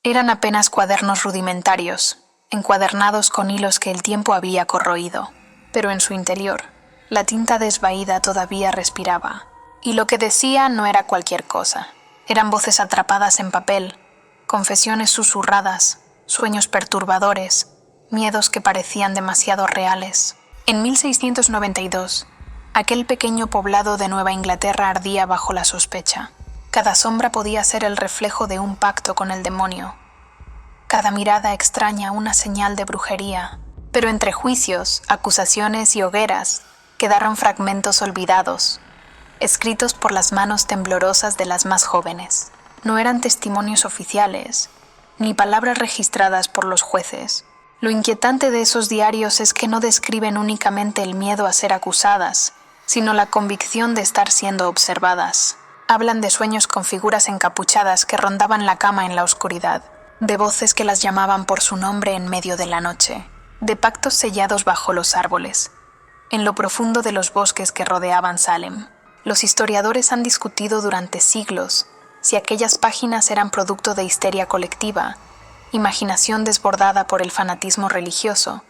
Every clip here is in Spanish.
Eran apenas cuadernos rudimentarios, encuadernados con hilos que el tiempo había corroído, pero en su interior, la tinta desvaída todavía respiraba, y lo que decía no era cualquier cosa. Eran voces atrapadas en papel, confesiones susurradas, sueños perturbadores, miedos que parecían demasiado reales. En 1692, aquel pequeño poblado de Nueva Inglaterra ardía bajo la sospecha. Cada sombra podía ser el reflejo de un pacto con el demonio. Cada mirada extraña una señal de brujería. Pero entre juicios, acusaciones y hogueras quedaron fragmentos olvidados, escritos por las manos temblorosas de las más jóvenes. No eran testimonios oficiales, ni palabras registradas por los jueces. Lo inquietante de esos diarios es que no describen únicamente el miedo a ser acusadas, sino la convicción de estar siendo observadas. Hablan de sueños con figuras encapuchadas que rondaban la cama en la oscuridad, de voces que las llamaban por su nombre en medio de la noche, de pactos sellados bajo los árboles, en lo profundo de los bosques que rodeaban Salem. Los historiadores han discutido durante siglos si aquellas páginas eran producto de histeria colectiva, imaginación desbordada por el fanatismo religioso,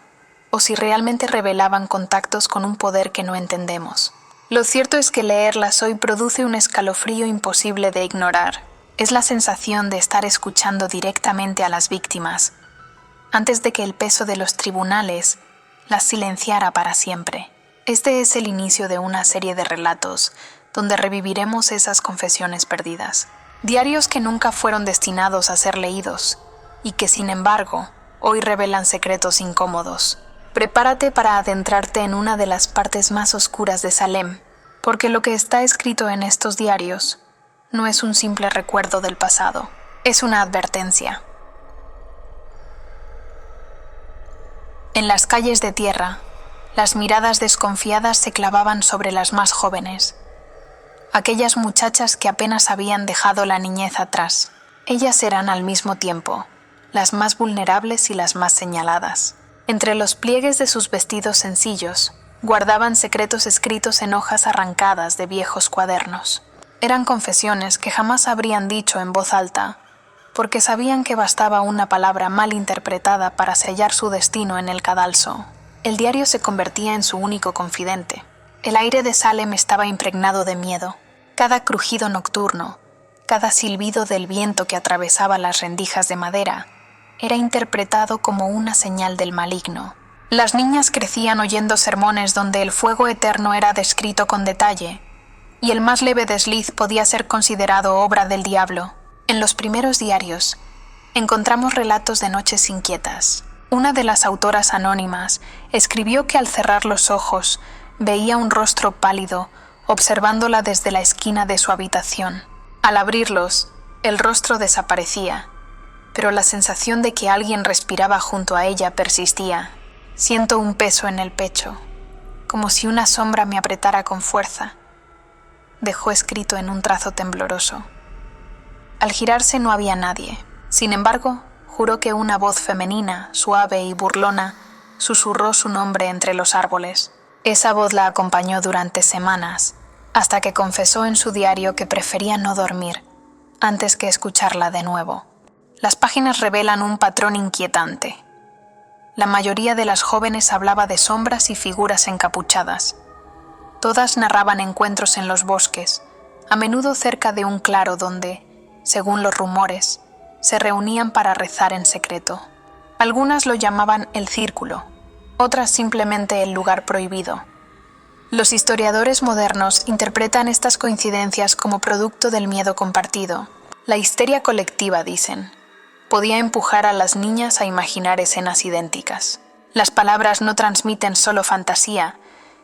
o si realmente revelaban contactos con un poder que no entendemos. Lo cierto es que leerlas hoy produce un escalofrío imposible de ignorar. Es la sensación de estar escuchando directamente a las víctimas, antes de que el peso de los tribunales las silenciara para siempre. Este es el inicio de una serie de relatos donde reviviremos esas confesiones perdidas. Diarios que nunca fueron destinados a ser leídos y que, sin embargo, hoy revelan secretos incómodos. Prepárate para adentrarte en una de las partes más oscuras de Salem, porque lo que está escrito en estos diarios no es un simple recuerdo del pasado, es una advertencia. En las calles de tierra, las miradas desconfiadas se clavaban sobre las más jóvenes, aquellas muchachas que apenas habían dejado la niñez atrás. Ellas eran al mismo tiempo las más vulnerables y las más señaladas. Entre los pliegues de sus vestidos sencillos, guardaban secretos escritos en hojas arrancadas de viejos cuadernos. Eran confesiones que jamás habrían dicho en voz alta, porque sabían que bastaba una palabra mal interpretada para sellar su destino en el cadalso. El diario se convertía en su único confidente. El aire de Salem estaba impregnado de miedo. Cada crujido nocturno, cada silbido del viento que atravesaba las rendijas de madera, era interpretado como una señal del maligno. Las niñas crecían oyendo sermones donde el fuego eterno era descrito con detalle, y el más leve desliz podía ser considerado obra del diablo. En los primeros diarios encontramos relatos de noches inquietas. Una de las autoras anónimas escribió que al cerrar los ojos veía un rostro pálido observándola desde la esquina de su habitación. Al abrirlos, el rostro desaparecía, pero la sensación de que alguien respiraba junto a ella persistía. Siento un peso en el pecho, como si una sombra me apretara con fuerza, dejó escrito en un trazo tembloroso. Al girarse no había nadie. Sin embargo, juró que una voz femenina, suave y burlona, susurró su nombre entre los árboles. Esa voz la acompañó durante semanas, hasta que confesó en su diario que prefería no dormir antes que escucharla de nuevo. Las páginas revelan un patrón inquietante. La mayoría de las jóvenes hablaba de sombras y figuras encapuchadas. Todas narraban encuentros en los bosques, a menudo cerca de un claro donde, según los rumores, se reunían para rezar en secreto. Algunas lo llamaban el círculo, otras simplemente el lugar prohibido. Los historiadores modernos interpretan estas coincidencias como producto del miedo compartido. La histeria colectiva, dicen, podía empujar a las niñas a imaginar escenas idénticas. Las palabras no transmiten solo fantasía,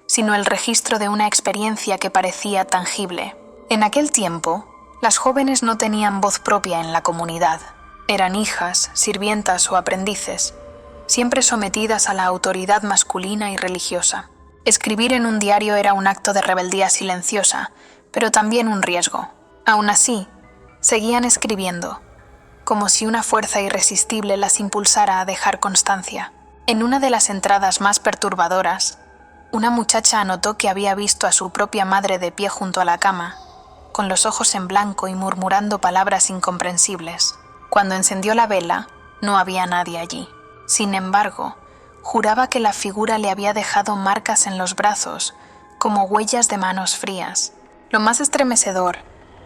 sino el registro de una experiencia que parecía tangible. En aquel tiempo, las jóvenes no tenían voz propia en la comunidad. Eran hijas, sirvientas o aprendices, siempre sometidas a la autoridad masculina y religiosa. Escribir en un diario era un acto de rebeldía silenciosa, pero también un riesgo. Aún así, seguían escribiendo, como si una fuerza irresistible las impulsara a dejar constancia. En una de las entradas más perturbadoras, una muchacha anotó que había visto a su propia madre de pie junto a la cama, con los ojos en blanco y murmurando palabras incomprensibles. Cuando encendió la vela, no había nadie allí. Sin embargo, juraba que la figura le había dejado marcas en los brazos, como huellas de manos frías. Lo más estremecedor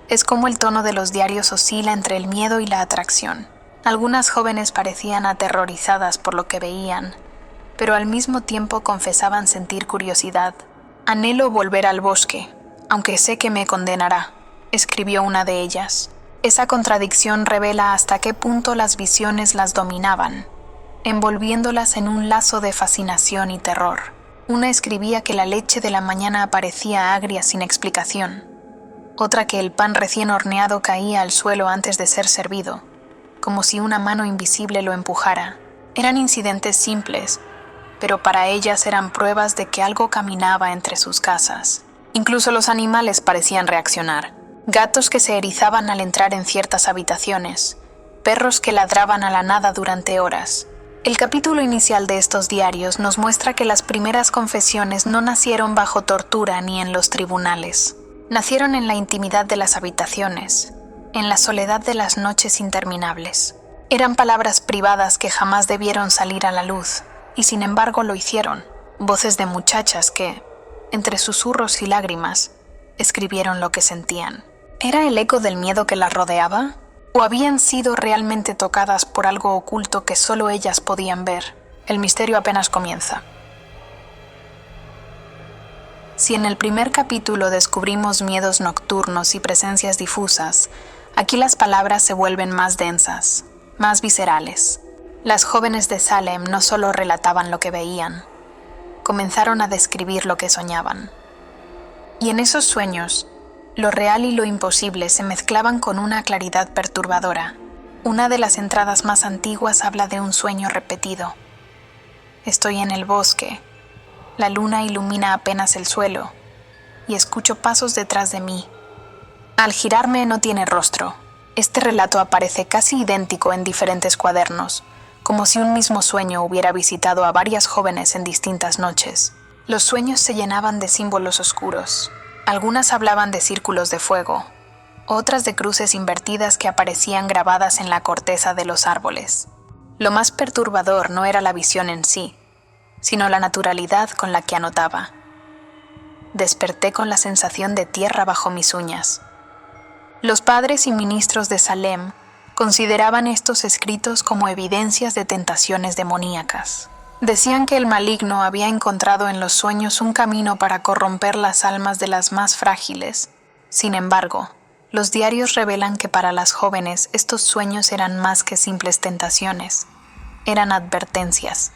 es cómo el tono de los diarios oscila entre el miedo y la atracción. Algunas jóvenes parecían aterrorizadas por lo que veían, pero al mismo tiempo confesaban sentir curiosidad. «Anhelo volver al bosque, aunque sé que me condenará», escribió una de ellas. Esa contradicción revela hasta qué punto las visiones las dominaban, envolviéndolas en un lazo de fascinación y terror. Una escribía que la leche de la mañana aparecía agria sin explicación, otra que el pan recién horneado caía al suelo antes de ser servido, como si una mano invisible lo empujara. Eran incidentes simples, pero para ellas eran pruebas de que algo caminaba entre sus casas. Incluso los animales parecían reaccionar. Gatos que se erizaban al entrar en ciertas habitaciones, perros que ladraban a la nada durante horas. El capítulo inicial de estos diarios nos muestra que las primeras confesiones no nacieron bajo tortura ni en los tribunales. Nacieron en la intimidad de las habitaciones, en la soledad de las noches interminables. Eran palabras privadas que jamás debieron salir a la luz, y sin embargo lo hicieron. Voces de muchachas que, entre susurros y lágrimas, escribieron lo que sentían. ¿Era el eco del miedo que las rodeaba? ¿O habían sido realmente tocadas por algo oculto que solo ellas podían ver? El misterio apenas comienza. Si en el primer capítulo descubrimos miedos nocturnos y presencias difusas, aquí las palabras se vuelven más densas, más viscerales. Las jóvenes de Salem no solo relataban lo que veían, comenzaron a describir lo que soñaban. Y en esos sueños, lo real y lo imposible se mezclaban con una claridad perturbadora. Una de las entradas más antiguas habla de un sueño repetido. Estoy en el bosque, la luna ilumina apenas el suelo, y escucho pasos detrás de mí. Al girarme no tiene rostro. Este relato aparece casi idéntico en diferentes cuadernos, como si un mismo sueño hubiera visitado a varias jóvenes en distintas noches. Los sueños se llenaban de símbolos oscuros. Algunas hablaban de círculos de fuego, otras de cruces invertidas que aparecían grabadas en la corteza de los árboles. Lo más perturbador no era la visión en sí, sino la naturalidad con la que anotaba. Desperté con la sensación de tierra bajo mis uñas. Los padres y ministros de Salem consideraban estos escritos como evidencias de tentaciones demoníacas. Decían que el maligno había encontrado en los sueños un camino para corromper las almas de las más frágiles. Sin embargo, los diarios revelan que para las jóvenes estos sueños eran más que simples tentaciones, eran advertencias.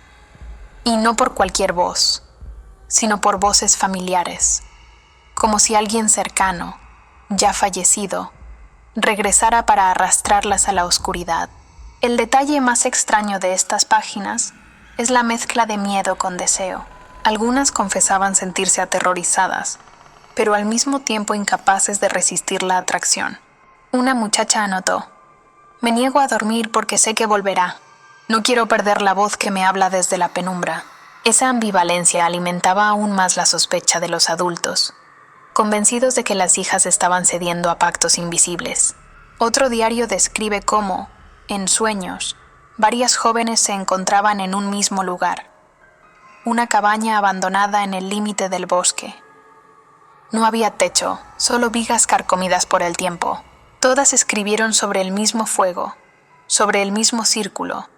Y no por cualquier voz, sino por voces familiares, como si alguien cercano, ya fallecido, regresara para arrastrarlas a la oscuridad. El detalle más extraño de estas páginas es la mezcla de miedo con deseo. Algunas confesaban sentirse aterrorizadas, pero al mismo tiempo incapaces de resistir la atracción. Una muchacha anotó: «Me niego a dormir porque sé que volverá. No quiero perder la voz que me habla desde la penumbra». Esa ambivalencia alimentaba aún más la sospecha de los adultos, convencidos de que las hijas estaban cediendo a pactos invisibles. Otro diario describe cómo, en sueños, varias jóvenes se encontraban en un mismo lugar, una cabaña abandonada en el límite del bosque. No había techo, solo vigas carcomidas por el tiempo. Todas escribieron sobre el mismo fuego, sobre el mismo círculo,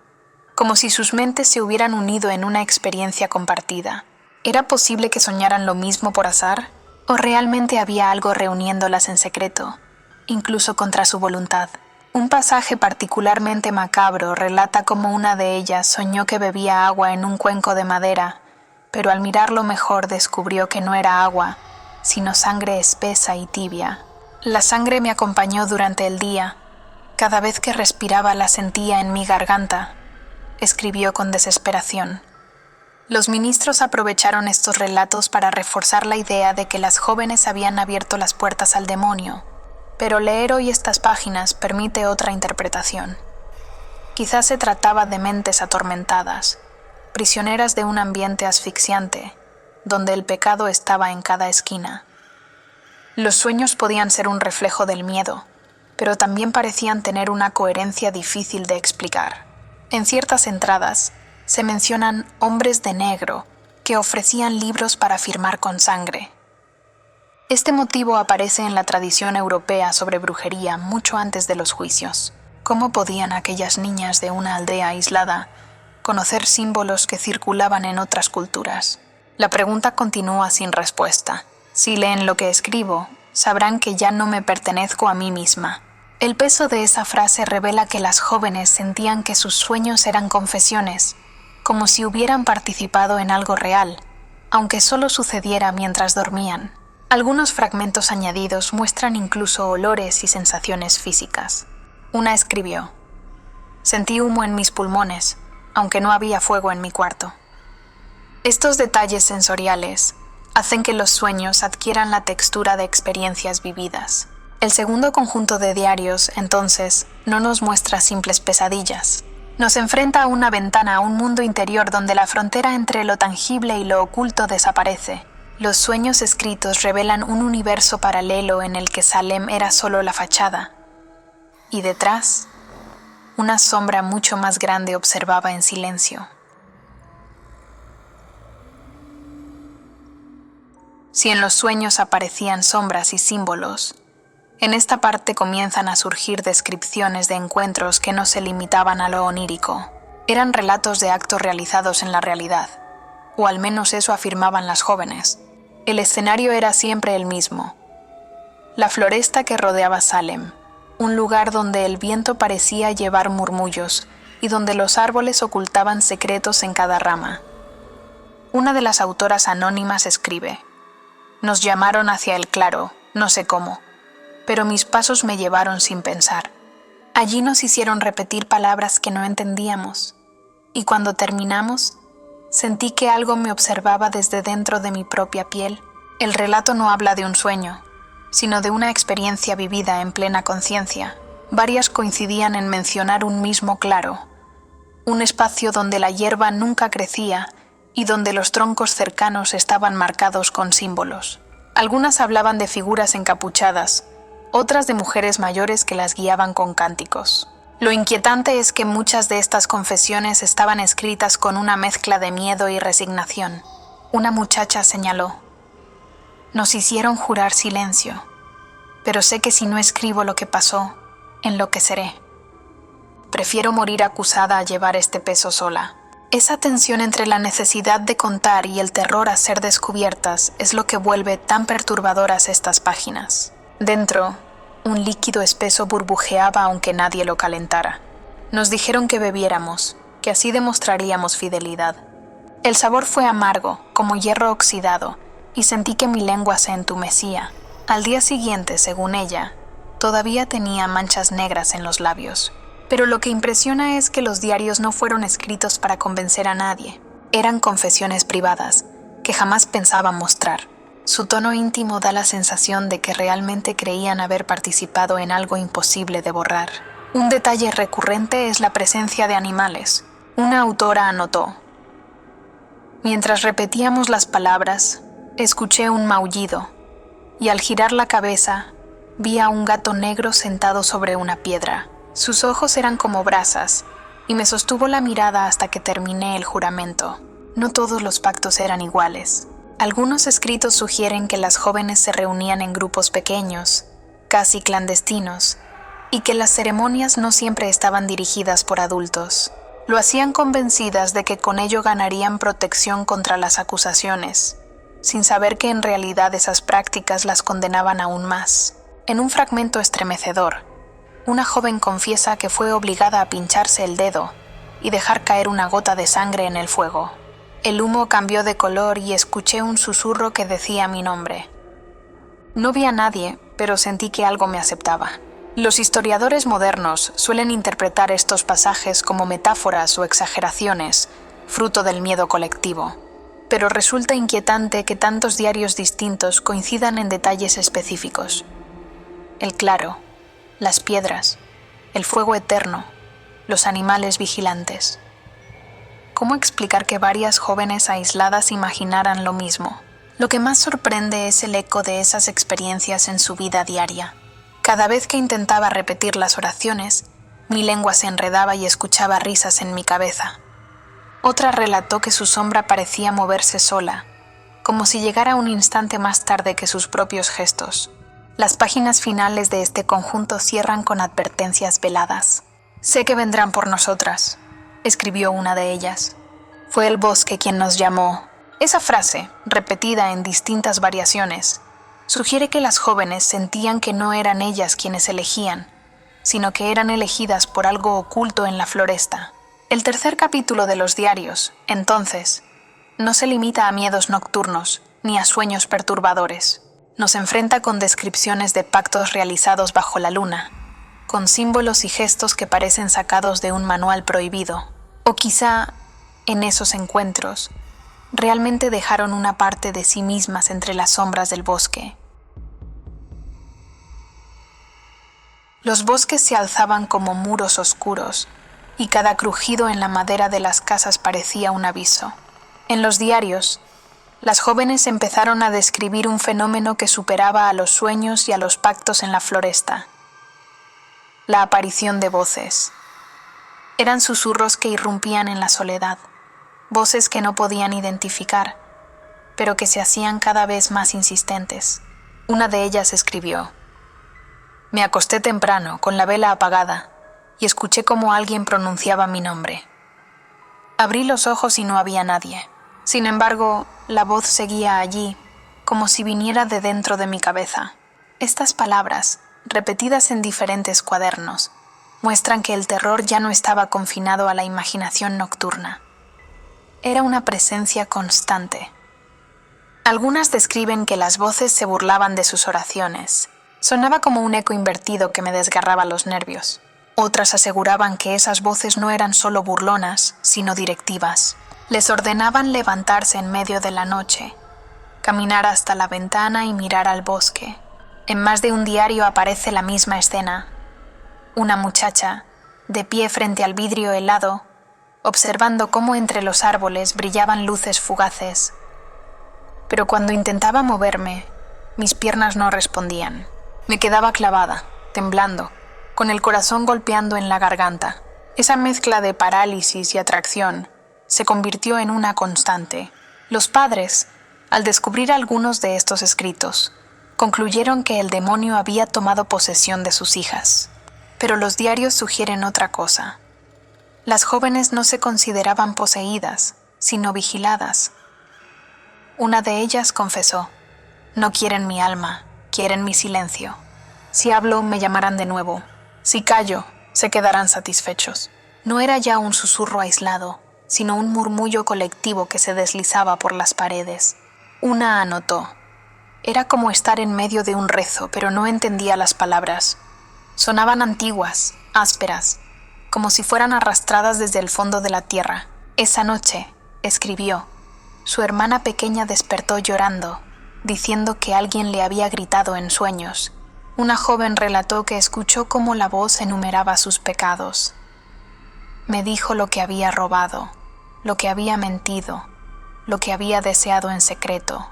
como si sus mentes se hubieran unido en una experiencia compartida. ¿Era posible que soñaran lo mismo por azar? ¿O realmente había algo reuniéndolas en secreto, incluso contra su voluntad? Un pasaje particularmente macabro relata cómo una de ellas soñó que bebía agua en un cuenco de madera, pero al mirarlo mejor descubrió que no era agua, sino sangre espesa y tibia. La sangre me acompañó durante el día. Cada vez que respiraba la sentía en mi garganta, escribió con desesperación. Los ministros aprovecharon estos relatos para reforzar la idea de que las jóvenes habían abierto las puertas al demonio, pero leer hoy estas páginas permite otra interpretación. Quizás se trataba de mentes atormentadas, prisioneras de un ambiente asfixiante, donde el pecado estaba en cada esquina. Los sueños podían ser un reflejo del miedo, pero también parecían tener una coherencia difícil de explicar. En ciertas entradas se mencionan hombres de negro que ofrecían libros para firmar con sangre. Este motivo aparece en la tradición europea sobre brujería mucho antes de los juicios. ¿Cómo podían aquellas niñas de una aldea aislada conocer símbolos que circulaban en otras culturas? La pregunta continúa sin respuesta. Si leen lo que escribo, sabrán que ya no me pertenezco a mí misma. El peso de esa frase revela que las jóvenes sentían que sus sueños eran confesiones, como si hubieran participado en algo real, aunque solo sucediera mientras dormían. Algunos fragmentos añadidos muestran incluso olores y sensaciones físicas. Una escribió: «Sentí humo en mis pulmones, aunque no había fuego en mi cuarto». Estos detalles sensoriales hacen que los sueños adquieran la textura de experiencias vividas. El segundo conjunto de diarios, entonces, no nos muestra simples pesadillas. Nos enfrenta a una ventana a un mundo interior donde la frontera entre lo tangible y lo oculto desaparece. Los sueños escritos revelan un universo paralelo en el que Salem era solo la fachada. Y detrás, una sombra mucho más grande observaba en silencio. Si en los sueños aparecían sombras y símbolos, en esta parte comienzan a surgir descripciones de encuentros que no se limitaban a lo onírico. Eran relatos de actos realizados en la realidad, o al menos eso afirmaban las jóvenes. El escenario era siempre el mismo: la floresta que rodeaba Salem, un lugar donde el viento parecía llevar murmullos y donde los árboles ocultaban secretos en cada rama. Una de las autoras anónimas escribe: «Nos llamaron hacia el claro, no sé cómo, pero mis pasos me llevaron sin pensar. Allí nos hicieron repetir palabras que no entendíamos, y cuando terminamos, sentí que algo me observaba desde dentro de mi propia piel». El relato no habla de un sueño, sino de una experiencia vivida en plena conciencia. Varias coincidían en mencionar un mismo claro, un espacio donde la hierba nunca crecía y donde los troncos cercanos estaban marcados con símbolos. Algunas hablaban de figuras encapuchadas, otras de mujeres mayores que las guiaban con cánticos. Lo inquietante es que muchas de estas confesiones estaban escritas con una mezcla de miedo y resignación. Una muchacha señaló: «Nos hicieron jurar silencio, pero sé que si no escribo lo que pasó, enloqueceré. Prefiero morir acusada a llevar este peso sola». Esa tensión entre la necesidad de contar y el terror a ser descubiertas es lo que vuelve tan perturbadoras estas páginas. Dentro, un líquido espeso burbujeaba aunque nadie lo calentara. Nos dijeron que bebiéramos, que así demostraríamos fidelidad. El sabor fue amargo, como hierro oxidado, y sentí que mi lengua se entumecía. Al día siguiente, según ella, todavía tenía manchas negras en los labios. Pero lo que impresiona es que los diarios no fueron escritos para convencer a nadie. Eran confesiones privadas, que jamás pensaban mostrar. Su tono íntimo da la sensación de que realmente creían haber participado en algo imposible de borrar. Un detalle recurrente es la presencia de animales. Una autora anotó: «Mientras repetíamos las palabras, escuché un maullido, y al girar la cabeza, vi a un gato negro sentado sobre una piedra. Sus ojos eran como brasas, y me sostuvo la mirada hasta que terminé el juramento». No todos los pactos eran iguales. Algunos escritos sugieren que las jóvenes se reunían en grupos pequeños, casi clandestinos, y que las ceremonias no siempre estaban dirigidas por adultos. Lo hacían convencidas de que con ello ganarían protección contra las acusaciones, sin saber que en realidad esas prácticas las condenaban aún más. En un fragmento estremecedor, una joven confiesa que fue obligada a pincharse el dedo y dejar caer una gota de sangre en el fuego. El humo cambió de color y escuché un susurro que decía mi nombre. No vi a nadie, pero sentí que algo me aceptaba. Los historiadores modernos suelen interpretar estos pasajes como metáforas o exageraciones, fruto del miedo colectivo. Pero resulta inquietante que tantos diarios distintos coincidan en detalles específicos. El claro, las piedras, el fuego eterno, los animales vigilantes. ¿Cómo explicar que varias jóvenes aisladas imaginaran lo mismo? Lo que más sorprende es el eco de esas experiencias en su vida diaria. Cada vez que intentaba repetir las oraciones, mi lengua se enredaba y escuchaba risas en mi cabeza. Otra relató que su sombra parecía moverse sola, como si llegara un instante más tarde que sus propios gestos. Las páginas finales de este conjunto cierran con advertencias veladas. «Sé que vendrán por nosotras», escribió una de ellas. «Fue el bosque quien nos llamó». Esa frase, repetida en distintas variaciones, sugiere que las jóvenes sentían que no eran ellas quienes elegían, sino que eran elegidas por algo oculto en la floresta. El tercer capítulo de los diarios, entonces, no se limita a miedos nocturnos ni a sueños perturbadores. Nos enfrenta con descripciones de pactos realizados bajo la luna, con símbolos y gestos que parecen sacados de un manual prohibido. O quizá, en esos encuentros, realmente dejaron una parte de sí mismas entre las sombras del bosque. Los bosques se alzaban como muros oscuros, y cada crujido en la madera de las casas parecía un aviso. En los diarios, las jóvenes empezaron a describir un fenómeno que superaba a los sueños y a los pactos en la floresta: la aparición de voces. Eran susurros que irrumpían en la soledad, voces que no podían identificar, pero que se hacían cada vez más insistentes. Una de ellas escribió: «Me acosté temprano, con la vela apagada, y escuché cómo alguien pronunciaba mi nombre. Abrí los ojos y no había nadie. Sin embargo, la voz seguía allí, como si viniera de dentro de mi cabeza». Estas palabras, repetidas en diferentes cuadernos, muestran que el terror ya no estaba confinado a la imaginación nocturna. Era una presencia constante. Algunas describen que las voces se burlaban de sus oraciones. Sonaba como un eco invertido que me desgarraba los nervios. Otras aseguraban que esas voces no eran solo burlonas, sino directivas. Les ordenaban levantarse en medio de la noche, caminar hasta la ventana y mirar al bosque. En más de un diario aparece la misma escena. Una muchacha, de pie frente al vidrio helado, observando cómo entre los árboles brillaban luces fugaces. Pero cuando intentaba moverme, mis piernas no respondían. Me quedaba clavada, temblando, con el corazón golpeando en la garganta. Esa mezcla de parálisis y atracción se convirtió en una constante. Los padres, al descubrir algunos de estos escritos, concluyeron que el demonio había tomado posesión de sus hijas. Pero los diarios sugieren otra cosa. Las jóvenes no se consideraban poseídas, sino vigiladas. Una de ellas confesó: «No quieren mi alma, quieren mi silencio. Si hablo, me llamarán de nuevo. Si callo, se quedarán satisfechos». No era ya un susurro aislado, sino un murmullo colectivo que se deslizaba por las paredes. Una anotó: «Era como estar en medio de un rezo, pero no entendía las palabras. Sonaban antiguas, ásperas, como si fueran arrastradas desde el fondo de la tierra. Esa noche», escribió, «su hermana pequeña despertó llorando, diciendo que alguien le había gritado en sueños». Una joven relató que escuchó cómo la voz enumeraba sus pecados. «Me dijo lo que había robado, lo que había mentido, lo que había deseado en secreto.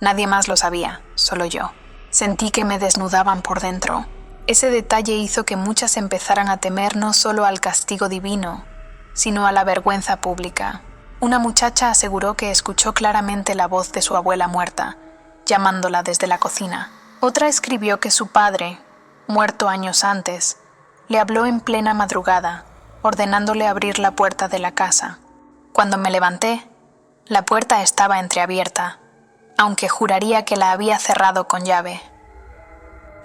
Nadie más lo sabía, solo yo. Sentí que me desnudaban por dentro». Ese detalle hizo que muchas empezaran a temer no solo al castigo divino, sino a la vergüenza pública. Una muchacha aseguró que escuchó claramente la voz de su abuela muerta, llamándola desde la cocina. Otra escribió que su padre, muerto años antes, le habló en plena madrugada, ordenándole abrir la puerta de la casa. Cuando me levanté, la puerta estaba entreabierta, aunque juraría que la había cerrado con llave.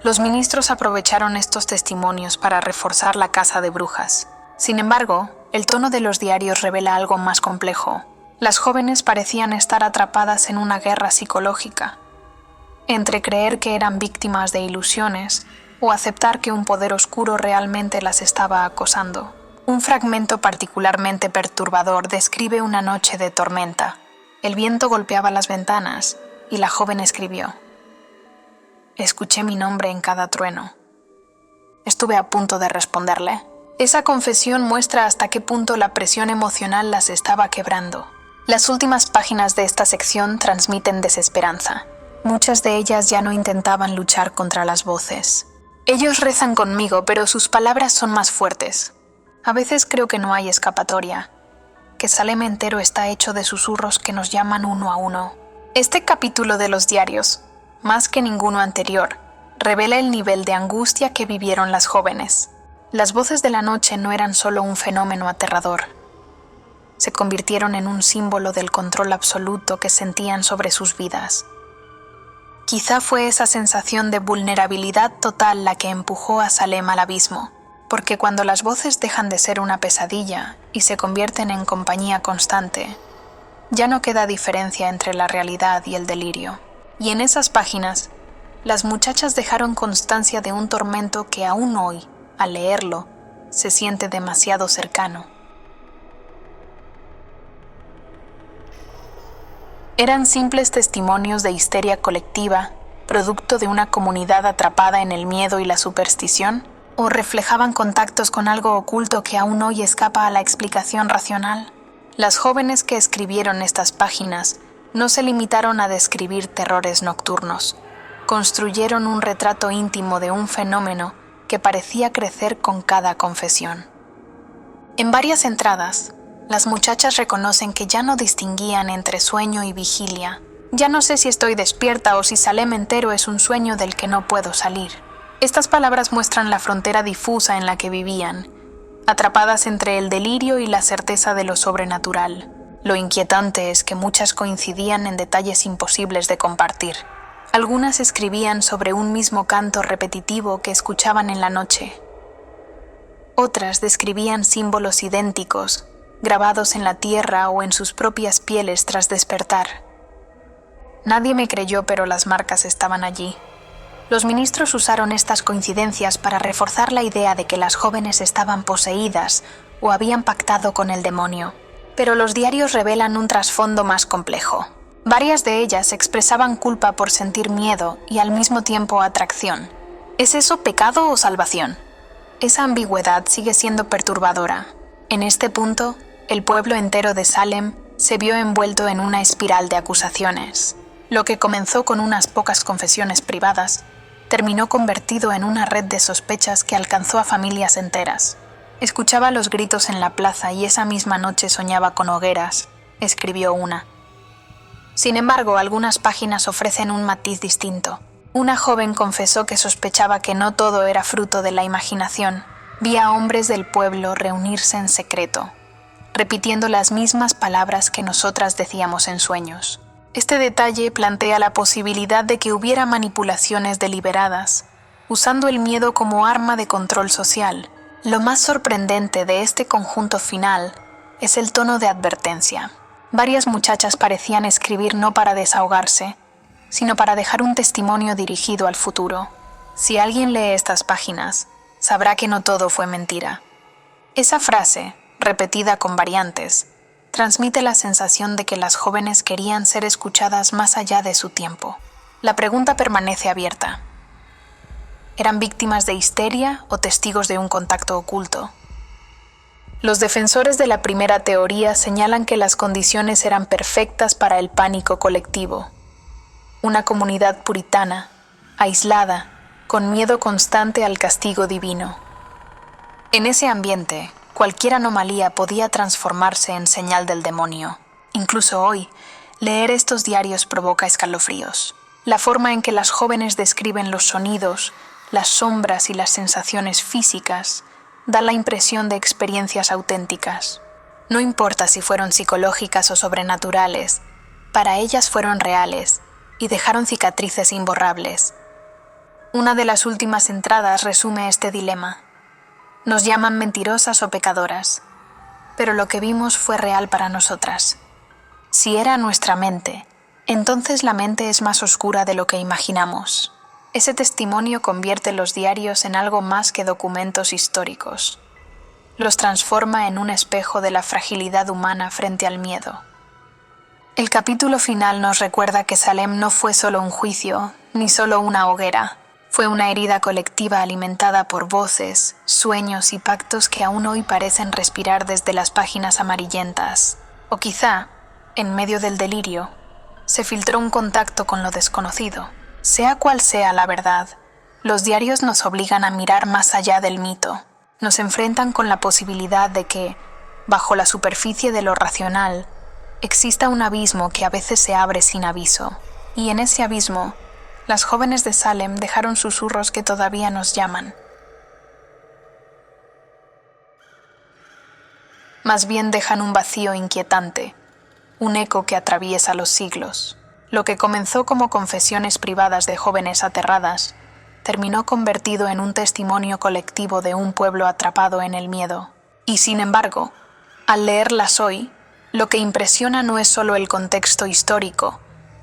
Los ministros aprovecharon estos testimonios para reforzar la caza de brujas. Sin embargo, el tono de los diarios revela algo más complejo. Las jóvenes parecían estar atrapadas en una guerra psicológica, entre creer que eran víctimas de ilusiones o aceptar que un poder oscuro realmente las estaba acosando. Un fragmento particularmente perturbador describe una noche de tormenta. El viento golpeaba las ventanas y la joven escribió: «Escuché mi nombre en cada trueno. Estuve a punto de responderle». Esa confesión muestra hasta qué punto la presión emocional las estaba quebrando. Las últimas páginas de esta sección transmiten desesperanza. Muchas de ellas ya no intentaban luchar contra las voces. Ellos rezan conmigo, pero sus palabras son más fuertes. A veces creo que no hay escapatoria, que Salem entero está hecho de susurros que nos llaman uno a uno. Este capítulo de los diarios, más que ninguno anterior, revela el nivel de angustia que vivieron las jóvenes. Las voces de la noche no eran solo un fenómeno aterrador. Se convirtieron en un símbolo del control absoluto que sentían sobre sus vidas. Quizá fue esa sensación de vulnerabilidad total la que empujó a Salem al abismo, porque cuando las voces dejan de ser una pesadilla y se convierten en compañía constante, ya no queda diferencia entre la realidad y el delirio. Y en esas páginas, las muchachas dejaron constancia de un tormento que aún hoy, al leerlo, se siente demasiado cercano. ¿Eran simples testimonios de histeria colectiva, producto de una comunidad atrapada en el miedo y la superstición? ¿O reflejaban contactos con algo oculto que aún hoy escapa a la explicación racional? Las jóvenes que escribieron estas páginas no se limitaron a describir terrores nocturnos. Construyeron un retrato íntimo de un fenómeno que parecía crecer con cada confesión. En varias entradas, las muchachas reconocen que ya no distinguían entre sueño y vigilia. Ya no sé si estoy despierta o si Salem entero es un sueño del que no puedo salir. Estas palabras muestran la frontera difusa en la que vivían, atrapadas entre el delirio y la certeza de lo sobrenatural. Lo inquietante es que muchas coincidían en detalles imposibles de compartir. Algunas escribían sobre un mismo canto repetitivo que escuchaban en la noche. Otras describían símbolos idénticos, grabados en la tierra o en sus propias pieles tras despertar. Nadie me creyó, pero las marcas estaban allí. Los ministros usaron estas coincidencias para reforzar la idea de que las jóvenes estaban poseídas o habían pactado con el demonio. Pero los diarios revelan un trasfondo más complejo. Varias de ellas expresaban culpa por sentir miedo y al mismo tiempo atracción. ¿Es eso pecado o salvación? Esa ambigüedad sigue siendo perturbadora. En este punto, el pueblo entero de Salem se vio envuelto en una espiral de acusaciones. Lo que comenzó con unas pocas confesiones privadas, terminó convertido en una red de sospechas que alcanzó a familias enteras. Escuchaba los gritos en la plaza y esa misma noche soñaba con hogueras, escribió una. Sin embargo, algunas páginas ofrecen un matiz distinto. Una joven confesó que sospechaba que no todo era fruto de la imaginación. Vi a hombres del pueblo reunirse en secreto, repitiendo las mismas palabras que nosotras decíamos en sueños. Este detalle plantea la posibilidad de que hubiera manipulaciones deliberadas, usando el miedo como arma de control social. Lo más sorprendente de este conjunto final es el tono de advertencia. Varias muchachas parecían escribir no para desahogarse, sino para dejar un testimonio dirigido al futuro. Si alguien lee estas páginas, sabrá que no todo fue mentira. Esa frase, repetida con variantes, transmite la sensación de que las jóvenes querían ser escuchadas más allá de su tiempo. La pregunta permanece abierta. ¿Eran víctimas de histeria o testigos de un contacto oculto? Los defensores de la primera teoría señalan que las condiciones eran perfectas para el pánico colectivo. Una comunidad puritana, aislada, con miedo constante al castigo divino. En ese ambiente, cualquier anomalía podía transformarse en señal del demonio. Incluso hoy, leer estos diarios provoca escalofríos. La forma en que las jóvenes describen los sonidos, las sombras y las sensaciones físicas da la impresión de experiencias auténticas. No importa si fueron psicológicas o sobrenaturales, para ellas fueron reales y dejaron cicatrices imborrables. Una de las últimas entradas resume este dilema. Nos llaman mentirosas o pecadoras, pero lo que vimos fue real para nosotras. Si era nuestra mente, entonces la mente es más oscura de lo que imaginamos. Ese testimonio convierte los diarios en algo más que documentos históricos. Los transforma en un espejo de la fragilidad humana frente al miedo. El capítulo final nos recuerda que Salem no fue solo un juicio, ni solo una hoguera. Fue una herida colectiva alimentada por voces, sueños y pactos que aún hoy parecen respirar desde las páginas amarillentas. O quizá, en medio del delirio, se filtró un contacto con lo desconocido. Sea cual sea la verdad, Los diarios nos obligan a mirar más allá del mito. Nos enfrentan con la posibilidad de que, bajo la superficie de lo racional, exista un abismo que a veces se abre sin aviso. Y en ese abismo, las jóvenes de Salem dejaron susurros que todavía nos llaman. Más bien dejan un vacío inquietante, un eco que atraviesa los siglos. Lo que comenzó como confesiones privadas de jóvenes aterradas, terminó convertido en un testimonio colectivo de un pueblo atrapado en el miedo. Y sin embargo, al leerlas hoy, lo que impresiona no es solo el contexto histórico,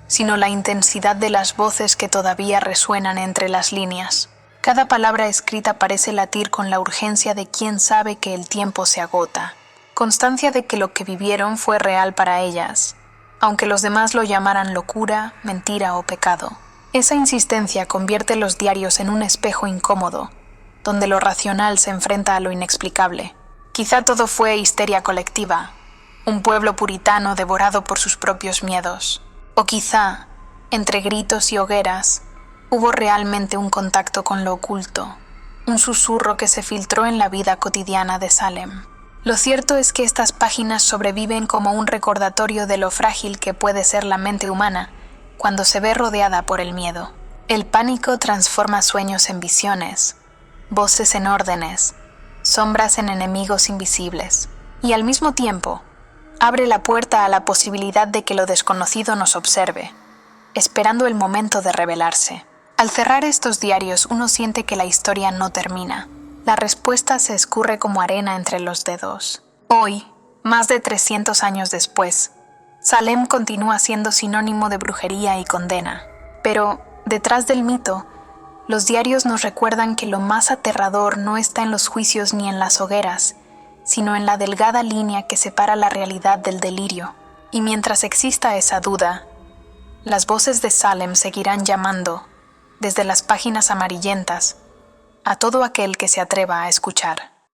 sino la intensidad de las voces que todavía resuenan entre las líneas. Cada palabra escrita parece latir con la urgencia de quien sabe que el tiempo se agota. Constancia de que lo que vivieron fue real para ellas, aunque los demás lo llamaran locura, mentira o pecado. Esa insistencia convierte los diarios en un espejo incómodo, donde lo racional se enfrenta a lo inexplicable. Quizá todo fue histeria colectiva, un pueblo puritano devorado por sus propios miedos. O quizá, entre gritos y hogueras, hubo realmente un contacto con lo oculto, un susurro que se filtró en la vida cotidiana de Salem. Lo cierto es que estas páginas sobreviven como un recordatorio de lo frágil que puede ser la mente humana cuando se ve rodeada por el miedo. El pánico transforma sueños en visiones, voces en órdenes, sombras en enemigos invisibles, y al mismo tiempo abre la puerta a la posibilidad de que lo desconocido nos observe, esperando el momento de revelarse. Al cerrar estos diarios uno siente que la historia no termina. La respuesta se escurre como arena entre los dedos. Hoy, más de 300 años después, Salem continúa siendo sinónimo de brujería y condena. Pero, detrás del mito, los diarios nos recuerdan que lo más aterrador no está en los juicios ni en las hogueras, sino en la delgada línea que separa la realidad del delirio. Y mientras exista esa duda, las voces de Salem seguirán llamando, desde las páginas amarillentas, a todo aquel que se atreva a escuchar.